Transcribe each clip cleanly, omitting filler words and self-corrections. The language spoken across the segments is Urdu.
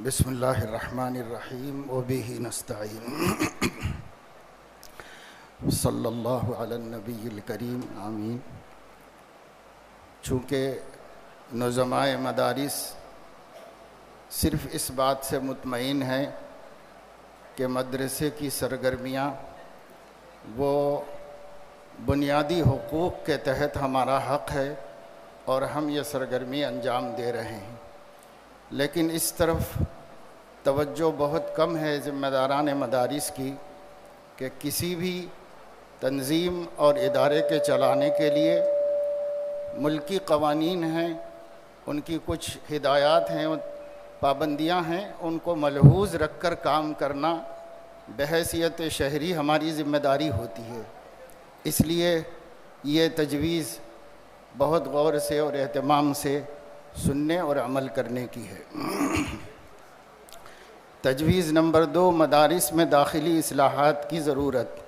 بسم اللہ الرحمن الرحیم وبہ نستعین صلی اللہ علی النبی الکریم آمین۔ چونکہ نظمائے مدارس صرف اس بات سے مطمئن ہیں کہ مدرسے کی سرگرمیاں وہ بنیادی حقوق کے تحت ہمارا حق ہے اور ہم یہ سرگرمی انجام دے رہے ہیں، لیکن اس طرف توجہ بہت کم ہے ذمہ داران مدارس کی کہ کسی بھی تنظیم اور ادارے کے چلانے کے لیے ملکی قوانین ہیں، ان کی کچھ ہدایات ہیں، پابندیاں ہیں، ان کو ملحوظ رکھ کر کام کرنا بحیثیت شہری ہماری ذمہ داری ہوتی ہے۔ اس لیے یہ تجویز بہت غور سے اور اہتمام سے سننے اور عمل کرنے کی ہے۔ تجویز نمبر 2، مدارس میں داخلی اصلاحات کی ضرورت۔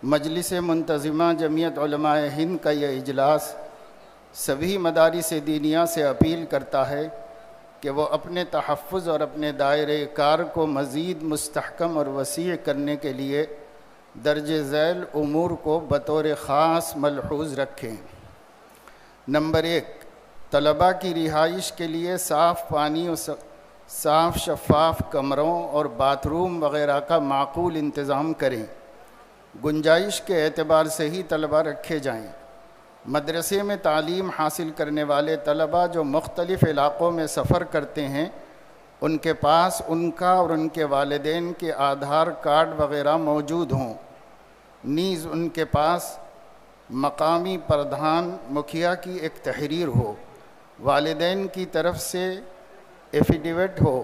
مجلس منتظمہ جمعیت علماء ہند کا یہ اجلاس سبھی مدارس دینیہ سے اپیل کرتا ہے کہ وہ اپنے تحفظ اور اپنے دائرۂ کار کو مزید مستحکم اور وسیع کرنے کے لیے درج ذیل امور کو بطور خاص ملحوظ رکھیں۔ نمبر 1، طلباء کی رہائش کے لیے صاف پانی اور صاف شفاف کمروں اور باتھ روم وغیرہ کا معقول انتظام کریں۔ گنجائش کے اعتبار سے ہی طلباء رکھے جائیں۔ مدرسے میں تعلیم حاصل کرنے والے طلباء جو مختلف علاقوں میں سفر کرتے ہیں، ان کے پاس ان کا اور ان کے والدین کے آدھار کارڈ وغیرہ موجود ہوں، نیز ان کے پاس مقامی پردھان مکھیا کی ایک تحریر ہو، والدین کی طرف سے ایفیڈیوٹ ہو،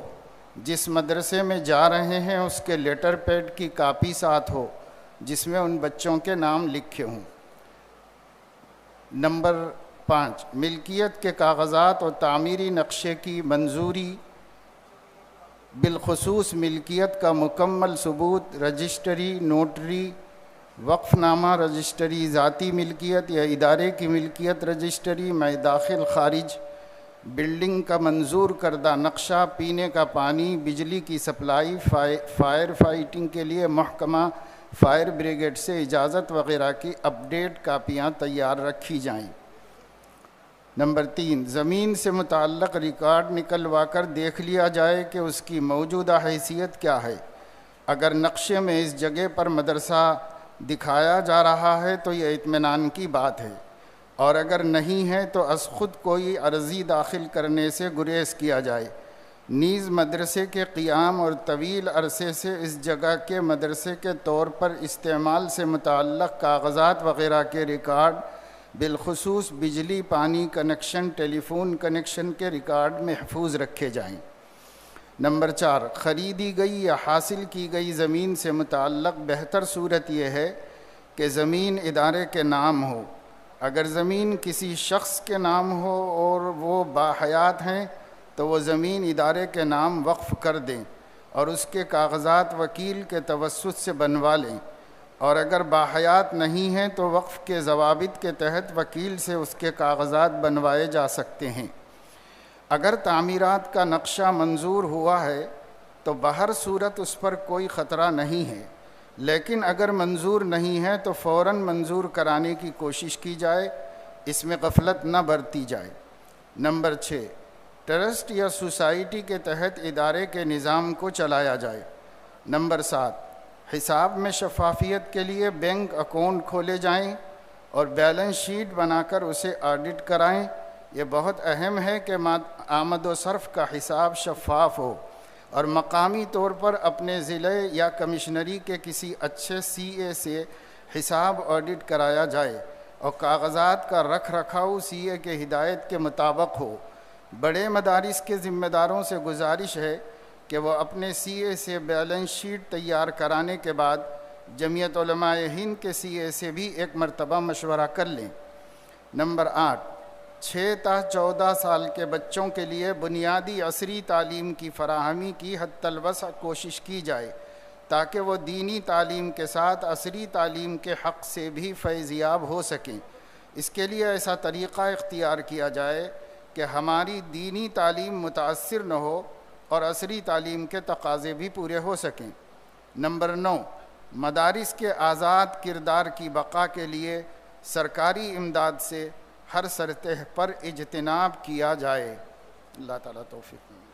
جس مدرسے میں جا رہے ہیں اس کے لیٹر پیڈ کی کاپی ساتھ ہو جس میں ان بچوں کے نام لکھے ہوں۔ نمبر 5، ملکیت کے کاغذات اور تعمیری نقشے کی منظوری، بالخصوص ملکیت کا مکمل ثبوت، رجسٹری، نوٹری، وقف نامہ، رجسٹری ذاتی ملکیت یا ادارے کی ملکیت، رجسٹری میں داخل خارج، بلڈنگ کا منظور کردہ نقشہ، پینے کا پانی، بجلی کی سپلائی، فائر فائٹنگ کے لیے محکمہ فائر بریگیڈ سے اجازت وغیرہ کی اپڈیٹ کاپیاں تیار رکھی جائیں۔ نمبر 3، زمین سے متعلق ریکارڈ نکلوا کر دیکھ لیا جائے کہ اس کی موجودہ حیثیت کیا ہے۔ اگر نقشے میں اس جگہ پر مدرسہ دکھایا جا رہا ہے تو یہ اطمینان کی بات ہے، اور اگر نہیں ہے تو از خود کوئی عرضی داخل کرنے سے گریز کیا جائے۔ نیز مدرسے کے قیام اور طویل عرصے سے اس جگہ کے مدرسے کے طور پر استعمال سے متعلق کاغذات وغیرہ کے ریکارڈ، بالخصوص بجلی پانی کنیکشن، ٹیلی فون کنیکشن کے ریکارڈ محفوظ رکھے جائیں۔ نمبر 4، خریدی گئی یا حاصل کی گئی زمین سے متعلق بہتر صورت یہ ہے کہ زمین ادارے کے نام ہو۔ اگر زمین کسی شخص کے نام ہو اور وہ باحیات ہیں تو وہ زمین ادارے کے نام وقف کر دیں اور اس کے کاغذات وکیل کے توسط سے بنوا لیں، اور اگر باحیات نہیں ہیں تو وقف کے ضوابط کے تحت وکیل سے اس کے کاغذات بنوائے جا سکتے ہیں۔ اگر تعمیرات کا نقشہ منظور ہوا ہے تو بہر صورت اس پر کوئی خطرہ نہیں ہے، لیکن اگر منظور نہیں ہے تو فوراً منظور کرانے کی کوشش کی جائے، اس میں غفلت نہ برتی جائے۔ نمبر 6، ٹرسٹ یا سوسائٹی کے تحت ادارے کے نظام کو چلایا جائے۔ نمبر 7، حساب میں شفافیت کے لیے بینک اکاؤنٹ کھولے جائیں اور بیلنس شیٹ بنا کر اسے آڈٹ کرائیں۔ یہ بہت اہم ہے کہ آمد و صرف کا حساب شفاف ہو اور مقامی طور پر اپنے ضلع یا کمشنری کے کسی اچھے سی اے سے حساب آڈٹ کرایا جائے اور کاغذات کا رکھ رکھاؤ سی اے کے ہدایت کے مطابق ہو۔ بڑے مدارس کے ذمہ داروں سے گزارش ہے کہ وہ اپنے سی اے سے بیلنس شیٹ تیار کرانے کے بعد جمعیت علماء ہند کے سی اے سے بھی ایک مرتبہ مشورہ کر لیں۔ نمبر 8، 6 تا 14 سال کے بچوں کے لیے بنیادی عصری تعلیم کی فراہمی کی حتی الوسع کوشش کی جائے تاکہ وہ دینی تعلیم کے ساتھ عصری تعلیم کے حق سے بھی فیض یاب ہو سکیں۔ اس کے لیے ایسا طریقہ اختیار کیا جائے کہ ہماری دینی تعلیم متاثر نہ ہو اور عصری تعلیم کے تقاضے بھی پورے ہو سکیں۔ نمبر 9، مدارس کے آزاد کردار کی بقا کے لیے سرکاری امداد سے ہر سطح پر اجتناب کیا جائے۔ اللہ تعالیٰ توفیق دے۔